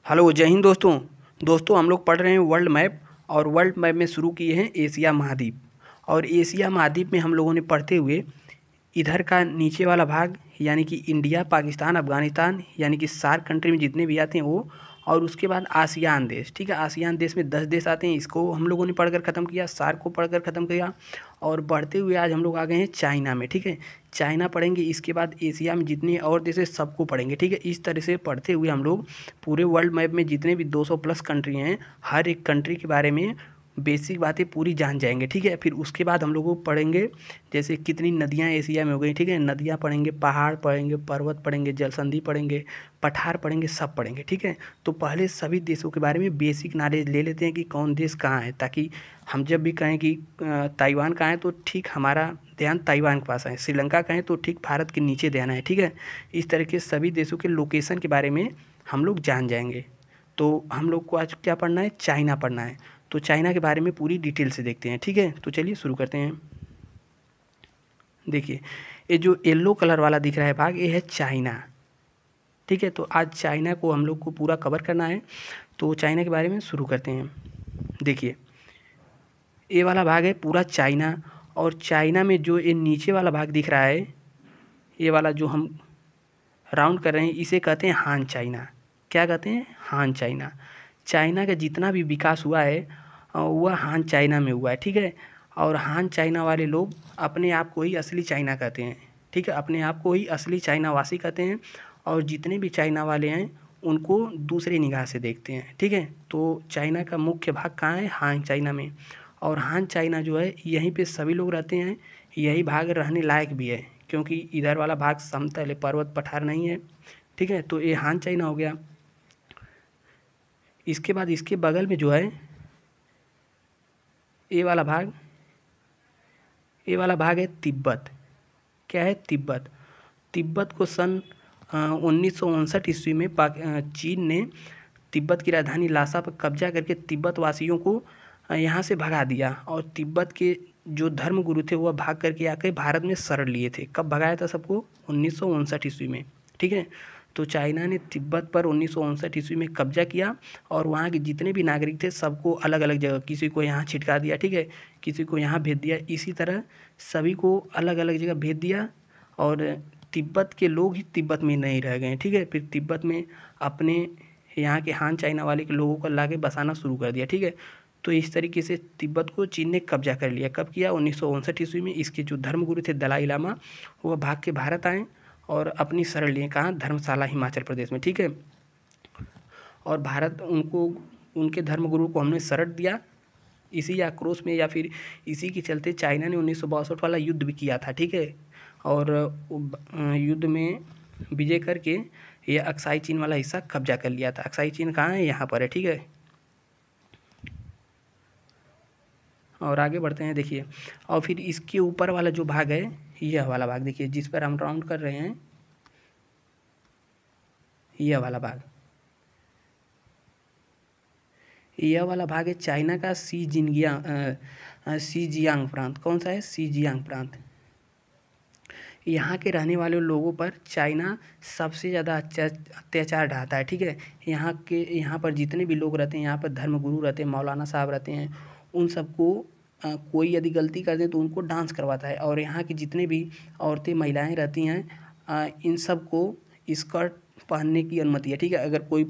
Hello, जय हिंद दोस्तों। हम लोग पढ़ रहे हैं वर्ल्ड मैप और वर्ल्ड मैप में शुरू किए हैं एशिया महाद्वीप। और एशिया महाद्वीप में हम लोगों ने पढ़ते हुए इधर का नीचे वाला भाग यानी कि इंडिया, पाकिस्तान, अफ़गानिस्तान यानी कि सार्क कंट्री में जितने भी आते हैं वो, और उसके बाद आसियान देश। ठीक है, आसियान देश में 10 देश आते हैं, इसको हम लोगों ने पढ़कर ख़त्म किया, सार्क को पढ़कर ख़त्म किया। और बढ़ते हुए आज हम लोग आ गए हैं चाइना में। ठीक है, चाइना पढ़ेंगे, इसके बाद एशिया में जितने और देश हैं सबको पढ़ेंगे। ठीक है, इस तरह से पढ़ते हुए हम लोग पूरे वर्ल्ड मैप में जितने भी 200 प्लस कंट्री हैं, हर एक कंट्री के बारे में बेसिक बातें पूरी जान जाएंगे। ठीक है, फिर उसके बाद हम लोग को पढ़ेंगे जैसे कितनी नदियाँ एशिया में हो गई। ठीक है, नदियाँ पढ़ेंगे, पहाड़ पढ़ेंगे, पर्वत पढ़ेंगे, जलसंधि पढ़ेंगे, पठार पढ़ेंगे, सब पढ़ेंगे। ठीक है, तो पहले सभी देशों के बारे में बेसिक नॉलेज ले लेते हैं कि कौन देश कहाँ है, ताकि हम जब भी कहें कि ताइवान कहाँ है तो ठीक हमारा ध्यान ताइवान के पास है, श्रीलंका कहें तो ठीक भारत के नीचे ध्यान है। ठीक है, इस तरह के सभी देशों के लोकेशन के बारे में हम लोग जान जाएंगे। तो हम लोग को आज क्या पढ़ना है? चाइना पढ़ना है। तो चाइना के बारे में पूरी डिटेल से देखते हैं। ठीक है, तो चलिए शुरू करते हैं। देखिए, ये जो येलो कलर वाला दिख रहा है भाग, ये है चाइना। ठीक है, तो आज चाइना को हम लोग को पूरा कवर करना है, तो चाइना के बारे में शुरू करते हैं। देखिए, ये वाला भाग है पूरा चाइना, और चाइना में जो ये नीचे वाला भाग दिख रहा है, ये वाला जो हम राउंड कर रहे हैं, इसे कहते हैं हान चाइना। क्या कहते हैं? हान चाइना। चाइना का जितना भी विकास हुआ है वह हान चाइना में हुआ है। ठीक है, और हान चाइना वाले लोग अपने आप को ही असली चाइना कहते हैं। ठीक है, अपने आप को ही असली चाइना वासी कहते हैं, और जितने भी चाइना वाले हैं उनको दूसरी निगाह से देखते हैं। ठीक है, तो चाइना का मुख्य भाग कहाँ है? हान चाइना में। और हान चाइना जो है यहीं पे सभी लोग रहते हैं, यही भाग रहने लायक भी है, क्योंकि इधर वाला भाग समतल है, पर्वत पठार नहीं है। ठीक है, तो ये हान चाइना हो गया। इसके बाद इसके बगल में जो है ये वाला भाग, ये वाला भाग है तिब्बत। क्या है? तिब्बत। तिब्बत को सन 1959 ईस्वी में चीन ने तिब्बत की राजधानी लासा पर कब्जा करके तिब्बत वासियों को यहाँ से भगा दिया, और तिब्बत के जो धर्म गुरु थे वह भाग करके आकर भारत में शरण लिए थे। कब भगाया था सबको? 1959 ईस्वी में। ठीक है, तो चाइना ने तिब्बत पर 1959 ईस्वी में कब्जा किया, और वहाँ के जितने भी नागरिक थे सबको अलग अलग जगह, किसी को यहाँ छिटका दिया, ठीक है, किसी को यहाँ भेज दिया, इसी तरह सभी को अलग अलग जगह भेज दिया। और तिब्बत के लोग ही तिब्बत में नहीं रह गए। ठीक है, फिर तिब्बत में अपने यहाँ के हान चाइना वाले के लोगों को लाके बसाना शुरू कर दिया। ठीक है, तो इस तरीके से तिब्बत को चीन ने कब्जा कर लिया। कब किया? 1959 ईस्वी में। इसके जो धर्मगुरु थे दलाई लामा, वह भाग के भारत आए और अपनी शरण लिए। कहाँ? धर्मशाला, हिमाचल प्रदेश में। ठीक है, और भारत उनको, उनके धर्मगुरु को हमने शरण दिया। इसी आक्रोश में या फिर इसी के चलते चाइना ने 1962 वाला युद्ध भी किया था। ठीक है, और युद्ध में विजय करके ये अक्साई चीन वाला हिस्सा कब्जा कर लिया था। अक्साई चीन कहाँ है? यहाँ पर है। ठीक है, और आगे बढ़ते हैं। देखिए, और फिर इसके ऊपर वाला जो भाग है, यह वाला भाग देखिए, जिस पर हम राउंड कर रहे हैं, यह वाला भाग, यह वाला भाग है चाइना का शीजियांग प्रांत। कौन सा है? शीजियांग प्रांत। यहाँ के रहने वाले लोगों पर चाइना सबसे ज़्यादा अत्याचार ढाता है। ठीक है, यहाँ पर जितने भी लोग रहते हैं, यहाँ पर धर्मगुरु रहते हैं, मौलाना साहब रहते हैं, उन सबको कोई यदि गलती कर दे तो उनको डांस करवाता है। और यहाँ की जितने भी औरतें, महिलाएं रहती हैं, इन सबको स्कर्ट पहनने की अनुमति है। ठीक है, अगर कोई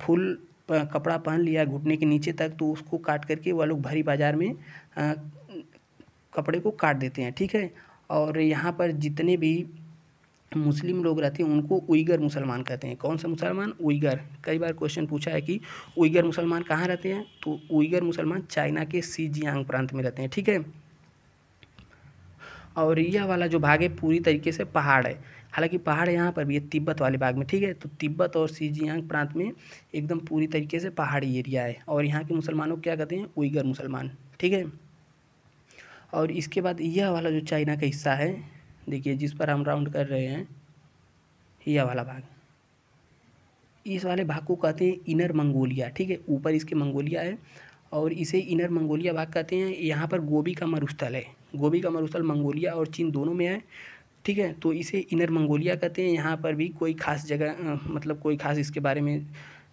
फुल कपड़ा पहन लिया घुटने के नीचे तक, तो उसको काट करके वह लोग भरी बाज़ार में कपड़े को काट देते हैं। ठीक है, और यहाँ पर जितने भी मुस्लिम लोग रहते हैं उनको उइगर मुसलमान कहते हैं। कौन सा मुसलमान? उइगर। कई बार क्वेश्चन पूछा है कि उइगर मुसलमान कहाँ रहते हैं, तो उइगर मुसलमान चाइना के शीजियांग प्रांत में रहते हैं। ठीक है, और यह वाला जो भाग है पूरी तरीके से पहाड़ है। हालांकि पहाड़ यहाँ पर भी है, तिब्बत वाले भाग में। ठीक है, तो तिब्बत और शीजियांग प्रांत में एकदम पूरी तरीके से पहाड़ी एरिया है, और यहाँ के मुसलमानों को क्या कहते हैं? उइगर मुसलमान। ठीक है, और इसके बाद यह वाला जो चाइना का हिस्सा है, देखिए, जिस पर हम राउंड कर रहे हैं, यह वाला भाग, इस वाले भाग को कहते हैं इनर मंगोलिया। ठीक है, ऊपर इसके मंगोलिया है, और इसे इनर मंगोलिया भाग कहते हैं। यहाँ पर गोबी का मरुस्थल है। गोबी का मरुस्थल मंगोलिया और चीन दोनों में है। ठीक है, तो इसे इनर मंगोलिया कहते हैं। यहाँ पर भी कोई खास जगह, मतलब कोई खास इसके बारे में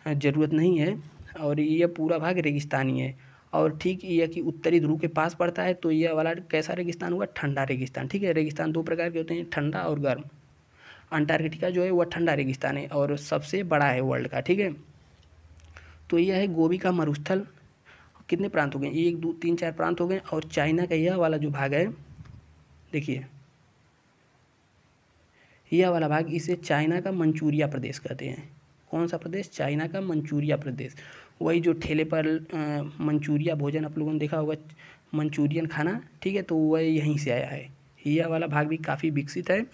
ज़रूरत नहीं है और यह पूरा भाग रेगिस्तानी है। और ठीक यह कि उत्तरी ध्रुव के पास पड़ता है, तो यह वाला कैसा रेगिस्तान हुआ? ठंडा रेगिस्तान। ठीक है, रेगिस्तान दो प्रकार के होते हैं, ठंडा और गर्म। अंटार्कटिका जो है वह ठंडा रेगिस्तान है और सबसे बड़ा है वर्ल्ड का। ठीक है, तो यह है गोबी का मरुस्थल। कितने प्रांत हो गए? 1 2 3 4 प्रांत हो गए। और चाइना का यह वाला जो भाग है, देखिए यह वाला भाग, इसे चाइना का मंचूरिया प्रदेश कहते हैं। कौन सा प्रदेश? चाइना का मंचूरिया प्रदेश। वही जो ठेले पर मंचूरिया भोजन आप लोगों ने देखा होगा, मंचूरियन खाना। ठीक है, तो वह यहीं से आया है। यह वाला भाग भी काफ़ी विकसित है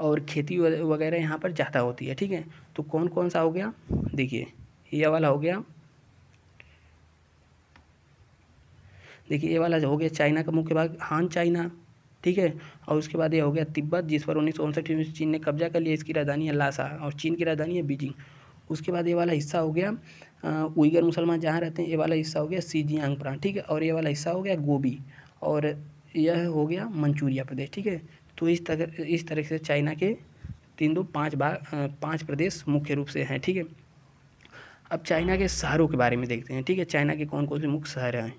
और खेती वगैरह यहाँ पर ज़्यादा होती है। ठीक है, तो कौन कौन सा हो गया? देखिए यह वाला हो गया, देखिए ये वाला हो गया चाइना का मुख्य भाग, हान चाइना। ठीक है, और उसके बाद ये हो गया तिब्बत, जिस पर 1959 में चीन ने कब्जा कर लिया। इसकी राजधानी है लासा और चीन की राजधानी है बीजिंग। उसके बाद ये वाला हिस्सा हो गया उइगर मुसलमान जहाँ रहते हैं, ये वाला हिस्सा हो गया सीजियांग प्रांत। ठीक है, और ये वाला हिस्सा हो गया गोबी, और यह हो गया मंचूरिया प्रदेश। ठीक है, तो इस तरह से चाइना के 3 2 5 भाग 5 प्रदेश मुख्य रूप से हैं। ठीक है, अब चाइना के शहरों के बारे में देखते हैं। ठीक है, चाइना के कौन कौन से मुख्य शहर हैं?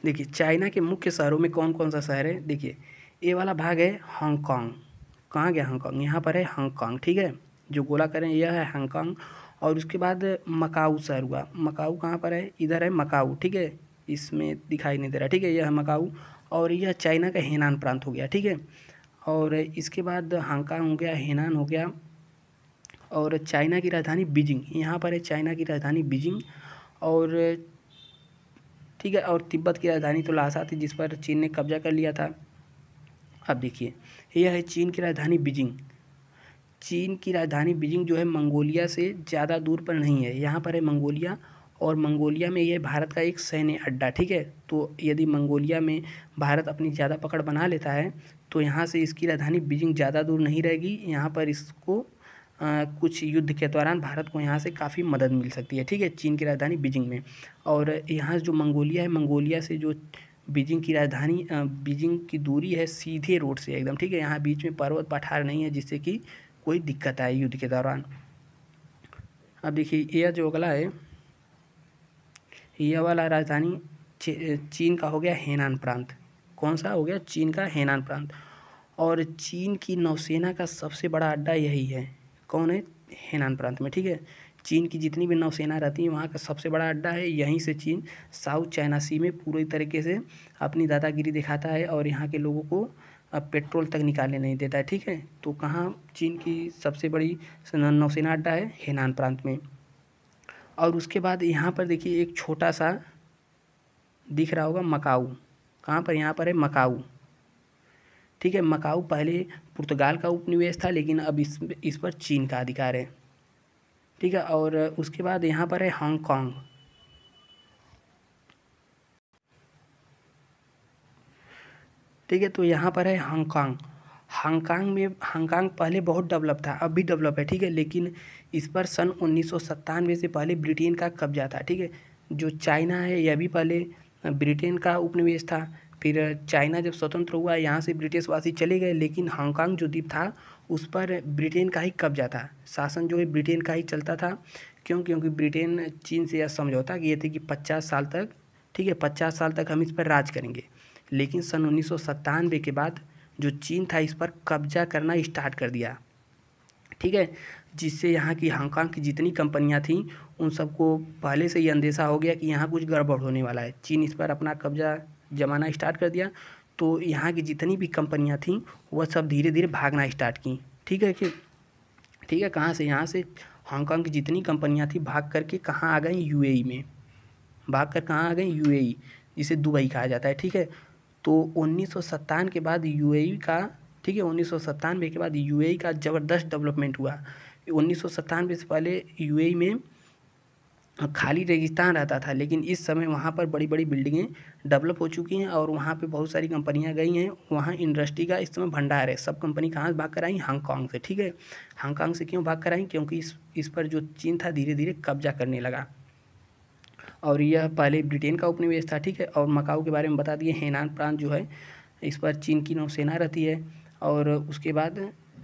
देखिए चाइना के मुख्य शहरों में कौन कौन सा शहर है? देखिए ये वाला भाग है हांगकांग। कहाँ गया हांगकांग? यहाँ पर है हांगकांग। ठीक है, जो गोला करें यह है हांगकांग। और उसके बाद मकाऊ शहर हुआ। मकाऊ कहाँ पर है? इधर है मकाऊ। ठीक है, इसमें दिखाई नहीं दे रहा। ठीक है, यह है मकाऊ और यह चाइना का हेनान प्रांत हो गया। ठीक है, और इसके बाद हांगकांग हो गया, हेनान हो गया, और चाइना की राजधानी बीजिंग। यहाँ पर है चाइना की राजधानी बीजिंग। और ठीक है, और तिब्बत की राजधानी तो लासा थी, जिस पर चीन ने कब्जा कर लिया था। अब देखिए यह है चीन की राजधानी बीजिंग। चीन की राजधानी बीजिंग जो है मंगोलिया से ज़्यादा दूर पर नहीं है, यहाँ पर है मंगोलिया। और मंगोलिया में यह भारत का एक सैन्य अड्डा। ठीक है, तो यदि मंगोलिया में भारत अपनी ज़्यादा पकड़ बना लेता है, तो यहाँ से इसकी राजधानी बीजिंग ज़्यादा दूर नहीं रहेगी। यहाँ पर इसको कुछ युद्ध के दौरान भारत को यहाँ से काफ़ी मदद मिल सकती है। ठीक है, चीन की राजधानी बीजिंग में। और यहाँ जो मंगोलिया है, मंगोलिया से जो बीजिंग की राजधानी बीजिंग की दूरी है सीधे रोड से एकदम। ठीक है, यहाँ बीच में पर्वत पठार नहीं है, जिससे कि कोई दिक्कत आए युद्ध के दौरान। अब देखिए यह जो अगला है, यह वाला राजधानी चीन का हो गया हेनान प्रांत। कौन सा हो गया? चीन का हेनान प्रांत। और चीन की नौसेना का सबसे बड़ा अड्डा यही है। कौन है? हेनान प्रांत में। ठीक है, चीन की जितनी भी नौसेना रहती है वहाँ का सबसे बड़ा अड्डा है। यहीं से चीन साउथ चाइना सी में पूरी तरीके से अपनी दादागिरी दिखाता है और यहाँ के लोगों को अब पेट्रोल तक निकालने नहीं देता है। ठीक है, तो कहाँ चीन की सबसे बड़ी नौसेना अड्डा है? हेनान प्रांत में। और उसके बाद यहाँ पर देखिए एक छोटा सा दिख रहा होगा मकाऊ। कहाँ पर? यहाँ पर है मकाऊ। ठीक है, मकाऊ पहले पुर्तगाल का उपनिवेश था, लेकिन अब इस पर चीन का अधिकार है। ठीक है, और उसके बाद यहाँ पर है हांगकांग। ठीक है, तो यहाँ पर है हांगकांग। हांगकांग पहले बहुत डेवलप था, अब भी डेवलप है। ठीक है, लेकिन इस पर सन 1997 से पहले ब्रिटेन का कब्जा था। ठीक है, जो चाइना है यह भी पहले ब्रिटेन का उपनिवेश था। फिर चाइना जब स्वतंत्र हुआ, यहाँ से ब्रिटिशवासी चले गए, लेकिन हांगकांग जो द्वीप था उस पर ब्रिटेन का ही कब्जा था। शासन जो है ब्रिटेन का ही चलता था। क्यों? क्योंकि ब्रिटेन चीन से यह समझौता किए थे कि 50 साल तक, ठीक है, 50 साल तक हम इस पर राज करेंगे। लेकिन सन 1997 के बाद जो चीन था इस पर कब्जा करना स्टार्ट कर दिया। ठीक है, जिससे यहाँ की हांगकांग की जितनी कंपनियाँ थीं उन सबको पहले से ही अंदेशा हो गया कि यहाँ कुछ गड़बड़ होने वाला है। चीन इस पर अपना कब्जा जमाना स्टार्ट कर दिया, तो यहाँ की जितनी भी कंपनियाँ थीं वह सब धीरे धीरे भागना स्टार्ट की। ठीक है कि ठीक है, कहाँ से? यहाँ से हांगकांग की जितनी कंपनियाँ थी भाग करके कहाँ आ गई? यूएई में। भाग कर कहाँ आ गई? यूएई, जिसे दुबई कहा जाता है। ठीक है, तो 1997 के बाद यूएई का, ठीक है, 1997 के बाद यूएई का ज़बरदस्त डेवलपमेंट हुआ। 1997 से पहले यूएई में खाली रेगिस्तान रहता था, लेकिन इस समय वहाँ पर बड़ी बड़ी बिल्डिंगें डेवलप हो चुकी हैं और वहाँ पे बहुत सारी कंपनियाँ गई हैं। वहाँ इंडस्ट्री का इस समय भंडार है। सब कंपनी कहाँ से भाग कर आई? हांगकांग से। ठीक है, हांगकांग से क्यों भाग कर आई? क्योंकि इस पर जो चीन था धीरे धीरे कब्जा करने लगा। और यह पहले ब्रिटेन का उपनिवेश था। ठीक है, और मकाऊ के बारे में बता दिए। हेनान प्रांत जो है इस पर चीन की नौसेना रहती है। और उसके बाद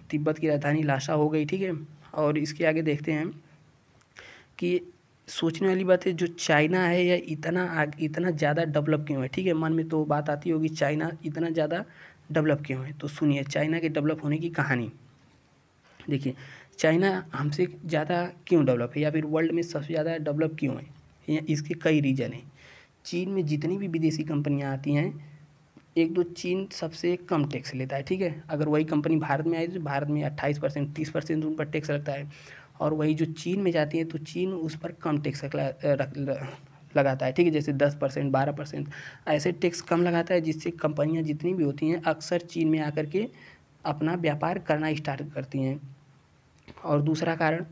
तिब्बत की राजधानी लासा हो गई, ठीक है। और इसके आगे देखते हैं कि सोचने वाली बात है, जो चाइना है यह इतना ज़्यादा डेवलप क्यों है, ठीक है। मन में तो बात आती होगी चाइना इतना ज़्यादा डेवलप क्यों है। तो सुनिए चाइना के डेवलप होने की कहानी। देखिए चाइना हमसे ज़्यादा क्यों डेवलप है, या फिर वर्ल्ड में सबसे ज़्यादा डेवलप क्यों है, इसके कई रीज़न हैं। चीन में जितनी भी विदेशी कंपनियां आती हैं, एक दो चीन सबसे कम टैक्स लेता है, ठीक है। अगर वही कंपनी भारत में आई तो भारत में 28% 30% उन पर टैक्स लगता है, और वही जो चीन में जाती है तो चीन उस पर कम टैक्स लगाता है, ठीक है। जैसे 10% 12% ऐसे टैक्स कम लगाता है, जिससे कंपनियां जितनी भी होती हैं अक्सर चीन में आकर के अपना व्यापार करना स्टार्ट करती हैं। और दूसरा कारण,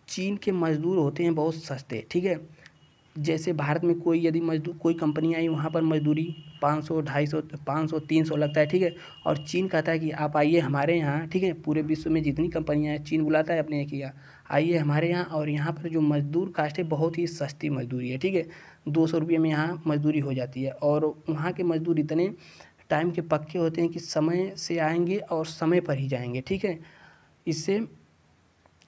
चीन के मज़दूर होते हैं बहुत सस्ते, ठीक है। जैसे भारत में कोई यदि मजदूर कोई कंपनी आई, वहाँ पर मजदूरी 500 250 500 300 लगता है, ठीक है। और चीन कहता है कि आप आइए हमारे यहाँ, ठीक है। पूरे विश्व में जितनी कंपनियाँ हैं चीन बुलाता है अपने यहाँ, आइए हमारे यहाँ, और यहाँ पर जो मजदूर कास्ट है बहुत ही सस्ती मजदूरी है, ठीक है। 200 रुपये में यहाँ मजदूरी हो जाती है। और वहाँ के मजदूर इतने टाइम के पक्के होते हैं कि समय से आएंगे और समय पर ही जाएंगे, ठीक है। इससे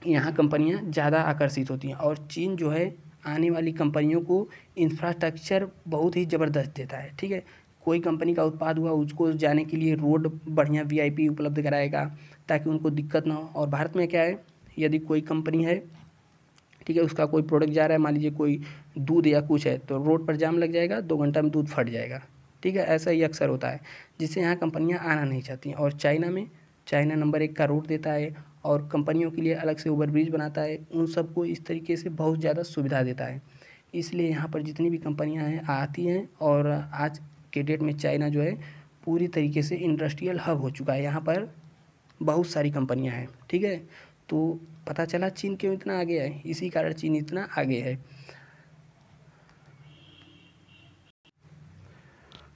यहाँ कंपनियाँ ज़्यादा आकर्षित होती हैं। और चीन जो है आने वाली कंपनियों को इंफ्रास्ट्रक्चर बहुत ही ज़बरदस्त देता है, ठीक है। कोई कंपनी का उत्पाद हुआ उसको जाने के लिए रोड बढ़िया वीआईपी उपलब्ध कराएगा, ताकि उनको दिक्कत ना हो। और भारत में क्या है, यदि कोई कंपनी है, ठीक है, उसका कोई प्रोडक्ट जा रहा है, मान लीजिए कोई दूध या कुछ है, तो रोड पर जाम लग जाएगा, 2 घंटा में दूध फट जाएगा, ठीक है। ऐसा ही अक्सर होता है, जिससे यहाँ कंपनियाँ आना नहीं चाहती। और चाइना में, चाइना नंबर 1 का रोड देता है, और कंपनियों के लिए अलग से ओवरब्रिज बनाता है, उन सबको इस तरीके से बहुत ज़्यादा सुविधा देता है। इसलिए यहाँ पर जितनी भी कंपनियाँ हैं आती हैं, और आज के डेट में चाइना जो है पूरी तरीके से इंडस्ट्रियल हब हो चुका है। यहाँ पर बहुत सारी कंपनियाँ हैं, ठीक है। तो पता चला चीन क्यों इतना आगे है, इसी कारण चीन इतना आगे है।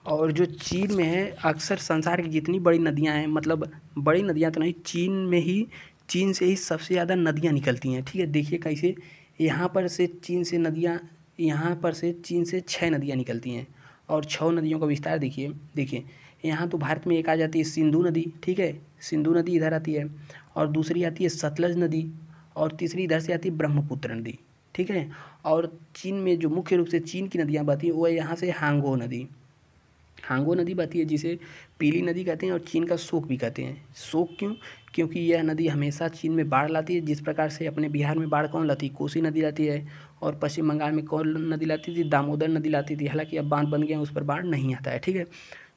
और जो चीन में है, अक्सर संसार की जितनी बड़ी नदियां हैं, मतलब बड़ी नदियां तो नहीं, चीन से ही सबसे ज़्यादा नदियां निकलती हैं, ठीक है। देखिए कैसे, यहाँ पर से चीन से नदियाँ, यहाँ पर से चीन से 6 नदियाँ निकलती हैं, और 6 नदियों का विस्तार देखिए। देखिए यहाँ तो भारत में एक आ जाती है सिंधु नदी, ठीक है, सिंधु नदी इधर आती है, और दूसरी आती है सतलज नदी, और तीसरी इधर से आती है ब्रह्मपुत्र नदी, ठीक है। और चीन में जो मुख्य रूप से चीन की नदियाँ बहती हैं वो है यहाँ से हांगो नदी, हांगो नदी बहती है, जिसे पीली नदी कहते हैं, और चीन का शोक भी कहते हैं। शोक क्यों, क्योंकि यह नदी हमेशा चीन में बाढ़ लाती है। जिस प्रकार से अपने बिहार में बाढ़ कौन लाती है, कोसी नदी लाती है, और पश्चिम बंगाल में कौन नदी लाती थी, दामोदर नदी लाती थी। हालांकि अब बांध बन गया, उस पर बाढ़ नहीं आता है, ठीक है।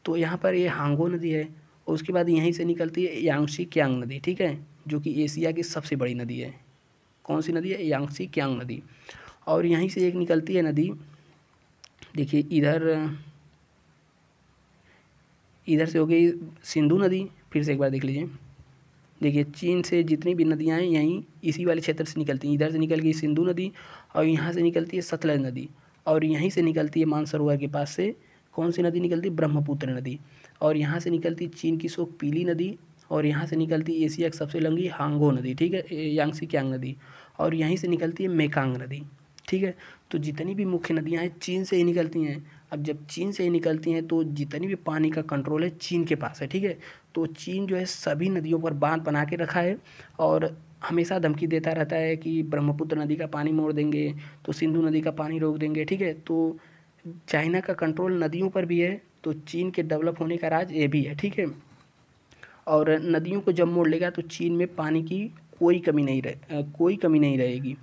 तो यहाँ पर ये हांगो नदी है, और उसके बाद यहीं से निकलती है यांगशी क्यांग नदी, ठीक है, जो कि एशिया की सबसे बड़ी नदी है। कौन सी नदी है, यांगशी क्यांग नदी। और यहीं से एक निकलती है नदी, देखिए इधर से हो गई सिंधु नदी। फिर से एक बार देख लीजिए, देखिए चीन से जितनी भी नदियाँ हैं यहीं इसी वाले क्षेत्र से निकलती हैं। इधर से निकल गई सिंधु नदी, और यहाँ से निकलती है सतलज नदी, और यहीं से निकलती है मानसरोवर के पास से कौन सी नदी निकलती है, ब्रह्मपुत्र नदी। और यहाँ से निकलती चीन की शोक पीली नदी, और यहाँ से निकलती एशिया की सबसे लंबी हांगो नदी, ठीक है, यांगशी क्यांग नदी। और यहीं से निकलती है मेकांग नदी, ठीक है। तो जितनी भी मुख्य नदियाँ हैं चीन से ही निकलती हैं। अब जब चीन से ही निकलती हैं तो जितनी भी पानी का कंट्रोल है चीन के पास है, ठीक है। तो चीन जो है सभी नदियों पर बांध बना के रखा है, और हमेशा धमकी देता रहता है कि ब्रह्मपुत्र नदी का पानी मोड़ देंगे, तो सिंधु नदी का पानी रोक देंगे, ठीक है। तो चाइना का कंट्रोल नदियों पर भी है, तो चीन के डेवलप होने का राज ये भी है, ठीक है। और नदियों को जब मोड़ लेगा तो चीन में पानी की कोई कमी नहीं रहेगी।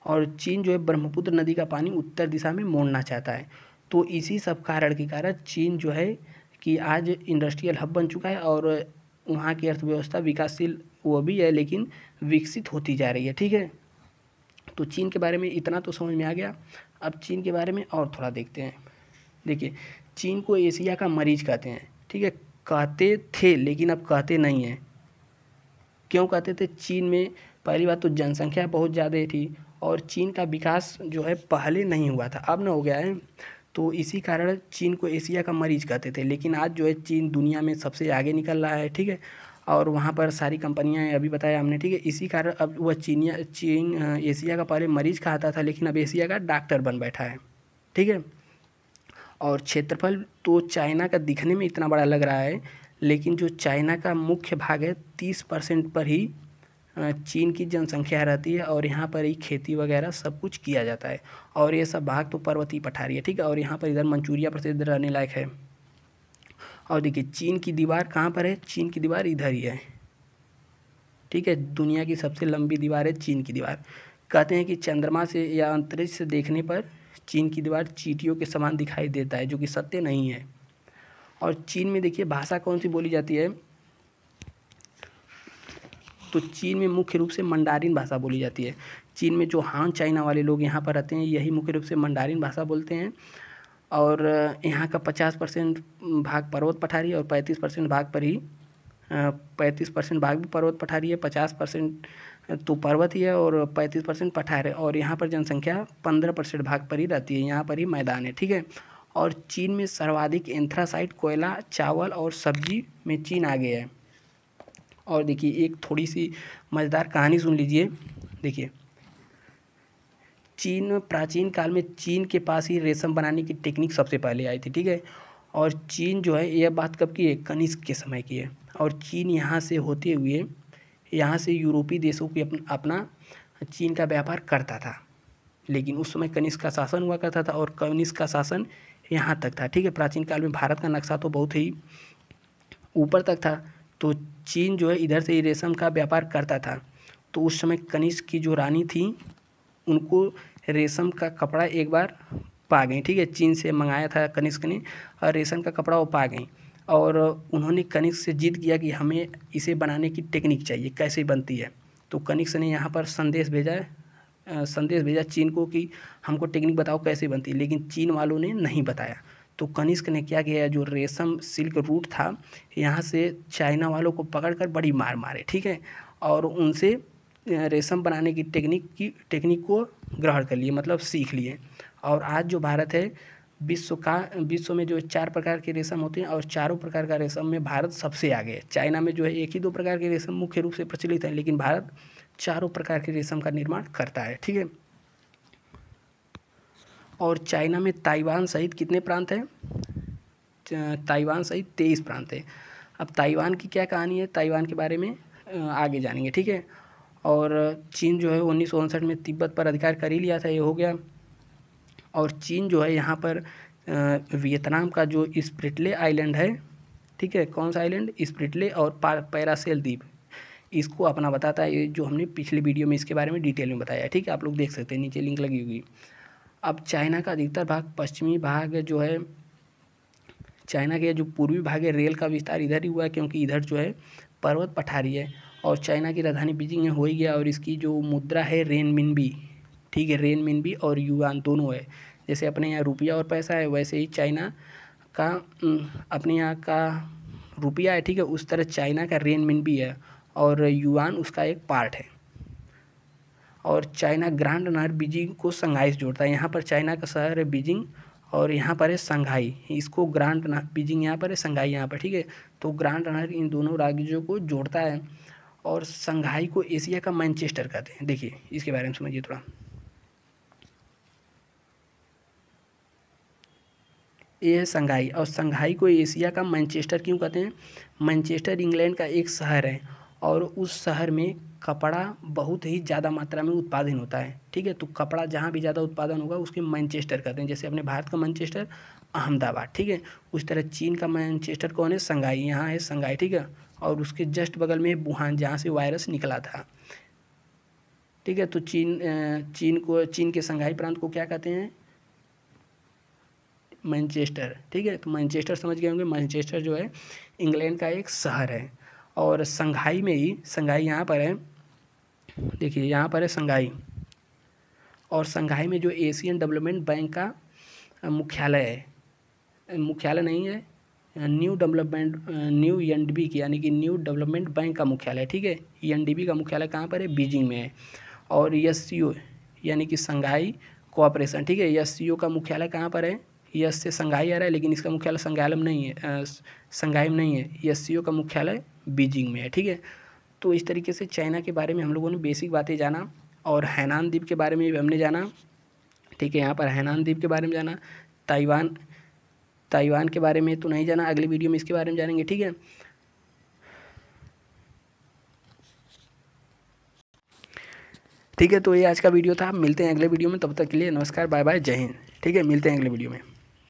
और चीन जो है ब्रह्मपुत्र नदी का पानी उत्तर दिशा में मोड़ना चाहता है। तो इसी सब कारण के कारण चीन जो है कि आज इंडस्ट्रियल हब बन चुका है, और वहाँ की अर्थव्यवस्था विकासशील वो भी है, लेकिन विकसित होती जा रही है, ठीक है। तो चीन के बारे में इतना तो समझ में आ गया। अब चीन के बारे में और थोड़ा देखते हैं। देखिए चीन को एशिया का मरीज कहते हैं, ठीक है। कहते थे लेकिन अब कहते नहीं हैं। क्यों कहते थे, चीन में पहली बात तो जनसंख्या बहुत ज़्यादा थी, और चीन का विकास जो है पहले नहीं हुआ था, अब ना हो गया है। तो इसी कारण चीन को एशिया का मरीज कहते थे। लेकिन आज जो है चीन दुनिया में सबसे आगे निकल रहा है, ठीक है। और वहाँ पर सारी कंपनियाँ हैं, अभी बताया हमने, ठीक है। इसी कारण अब वह चीन एशिया का पहले मरीज कहता था, लेकिन अब एशिया का डॉक्टर बन बैठा है, ठीक है। और क्षेत्रफल तो चाइना का दिखने में इतना बड़ा लग रहा है, लेकिन जो चाइना का मुख्य भाग है 30% पर ही चीन की जनसंख्या रहती है और यहाँ पर ही खेती वगैरह सब कुछ किया जाता है। और ये सब भाग तो पर्वतीय पठारी है, ठीक है। और यहाँ पर इधर मंचूरिया प्रसिद्ध रहने लायक है। और देखिए चीन की दीवार कहाँ पर है, चीन की दीवार इधर ही है, ठीक है। दुनिया की सबसे लंबी दीवार है चीन की दीवार। कहते हैं कि चंद्रमा से या अंतरिक्ष से देखने पर चीन की दीवार चींटियों के समान दिखाई देता है, जो कि सत्य नहीं है। और चीन में देखिए भाषा कौन सी बोली जाती है, तो चीन में मुख्य रूप से मंडारिन भाषा बोली जाती है। चीन में जो हान चाइना वाले लोग यहाँ पर रहते हैं यही मुख्य रूप से मंडारिन भाषा बोलते हैं। और यहाँ का 50% भाग पर्वत पठारी और 35% भाग पर ही 35% भाग भी पर्वत पठारी है, 50% तो पर्वत ही है और 35% पठार है। और यहाँ पर जनसंख्या 15% भाग पर ही रहती है, यहाँ पर ही मैदान है, ठीक है। और चीन में सर्वाधिक एंथ्रासाइट, कोयला, चावल और सब्जी में चीन आगे है। और देखिए एक थोड़ी सी मज़ेदार कहानी सुन लीजिए। देखिए चीन प्राचीन काल में चीन के पास ही रेशम बनाने की टेक्निक सबसे पहले आई थी, ठीक है। और चीन जो है यह बात कब की है, कनिष्क के समय की है। और चीन यहाँ से होते हुए यहाँ से यूरोपीय देशों की अपना चीन का व्यापार करता था। लेकिन उस समय कनिष्क का शासन हुआ करता था और कनिष्क का शासन यहाँ तक था, ठीक है। प्राचीन काल में भारत का नक्शा तो बहुत ही ऊपर तक था, तो चीन जो है इधर से ही रेशम का व्यापार करता था। तो उस समय कनिष्क की जो रानी थी उनको रेशम का कपड़ा एक बार पा गई, ठीक है। चीन से मंगाया था कनिष्क ने और रेशम का कपड़ा वो पा गई। और उन्होंने कनिष्क से जिद किया कि हमें इसे बनाने की टेक्निक चाहिए, कैसे बनती है। तो कनिष्क ने यहाँ पर संदेश भेजा चीन को कि हमको टेक्निक बताओ कैसे बनती है। लेकिन चीन वालों ने नहीं बताया। तो कनिष्क ने क्या किया, जो रेशम सिल्क रूट था यहाँ से चाइना वालों को पकड़कर बड़ी मार मारे, ठीक है। और उनसे रेशम बनाने की टेक्निक को ग्रहण कर लिए, मतलब सीख लिए। और आज जो भारत है विश्व में जो 4 प्रकार के रेशम होते हैं और चारों प्रकार का रेशम में भारत सबसे आगे है। चाइना में जो है 1 ही 2 प्रकार के रेशम मुख्य रूप से प्रचलित है, लेकिन भारत चारों प्रकार के रेशम का निर्माण करता है, ठीक है। और चाइना में ताइवान सहित कितने प्रांत हैं, ताइवान सहित 23 प्रांत हैं। अब ताइवान की क्या कहानी है, ताइवान के बारे में आगे जानेंगे, ठीक है। और चीन जो है 1959 में तिब्बत पर अधिकार कर ही लिया था, ये हो गया। और चीन जो है यहाँ पर वियतनाम का जो स्प्रिटले आइलैंड है, ठीक है, कौन सा आइलैंड, स्प्रिटले और पैरासेल द्वीप, इसको अपना बताता है। ये जो हमने पिछले वीडियो में इसके बारे में डिटेल में बताया है, ठीक है। आप लोग देख सकते हैं, नीचे लिंक लगी हुई। अब चाइना का अधिकतर भाग, पश्चिमी भाग जो है चाइना के जो पूर्वी भाग है, रेल का विस्तार इधर ही हुआ है, क्योंकि इधर जो है पर्वत पठारी है। और चाइना की राजधानी बीजिंग में हो ही गया। और इसकी जो मुद्रा है रेनमिनबी, ठीक है, रेनमिनबी और युआन दोनों है। जैसे अपने यहाँ रुपया और पैसा है, वैसे ही चाइना का अपने यहाँ का रुपया है, ठीक है। उस तरह चाइना का रेनमिनबी है और युआन उसका एक पार्ट है। और चाइना ग्रांड नहर बीजिंग को शंघाई से जोड़ता है। यहाँ पर चाइना का शहर है बीजिंग और यहाँ पर है शंघाई। इसको ग्रांड नहर, बीजिंग यहाँ पर है, शंघाई यहाँ पर, ठीक है। तो ग्रांड नहर इन दोनों राज्यों को जोड़ता है। और शंघाई को एशिया का मैनचेस्टर कहते हैं। देखिए इसके बारे में समझिए थोड़ा। ये है शंघाई, और शंघाई को एशिया का मैनचेस्टर क्यों कहते हैं। मैनचेस्टर इंग्लैंड का एक शहर है और उस शहर में कपड़ा बहुत ही ज़्यादा मात्रा में उत्पादन होता है, ठीक है। तो कपड़ा जहाँ भी ज़्यादा उत्पादन होगा उसके मैनचेस्टर कहते हैं। जैसे अपने भारत का मैनचेस्टर अहमदाबाद, ठीक है। उस तरह चीन का मैनचेस्टर कौन है, शंघाई, यहाँ है शंघाई, ठीक है। और उसके जस्ट बगल में वुहान, जहाँ से वायरस निकला था, ठीक है। तो चीन के शंघाई प्रांत को क्या कहते हैं, मैनचेस्टर, ठीक है। तो मैनचेस्टर समझ गए होंगे। मैनचेस्टर जो है इंग्लैंड का एक शहर है। और शंघाई में ही, शंघाई यहाँ पर है, देखिए यहाँ पर है शंघाई। और शंघाई में जो एशियन डेवलपमेंट बैंक का मुख्यालय है, मुख्यालय नहीं है, न्यू एनडीबी की, यानी कि न्यू डेवलपमेंट बैंक का मुख्यालय है, ठीक है। एनडीबी का मुख्यालय कहाँ पर है, बीजिंग में है। और एससीओ यानी कि शंघाई कोऑपरेशन, ठीक है, एससीओ का मुख्यालय कहाँ पर है, यस से शंघाई आ रहा है लेकिन इसका मुख्यालय शंघाई में नहीं है, शंघाई में नहीं है। एससीओ का मुख्यालय बीजिंग में है, ठीक है। तो इस तरीके से चाइना के बारे में हम लोगों ने बेसिक बातें जाना। और हैनान द्वीप के बारे में भी हमने जाना, ठीक है। यहाँ पर हैनान द्वीप के बारे में जाना। ताइवान के बारे में तो नहीं जाना, अगले वीडियो में इसके बारे में जानेंगे, ठीक है। ठीक है, तो ये आज का वीडियो था। मिलते हैं अगले वीडियो में, तब तक के लिए नमस्कार, बाय बाय, जय हिंद। ठीक है, मिलते हैं अगले वीडियो में।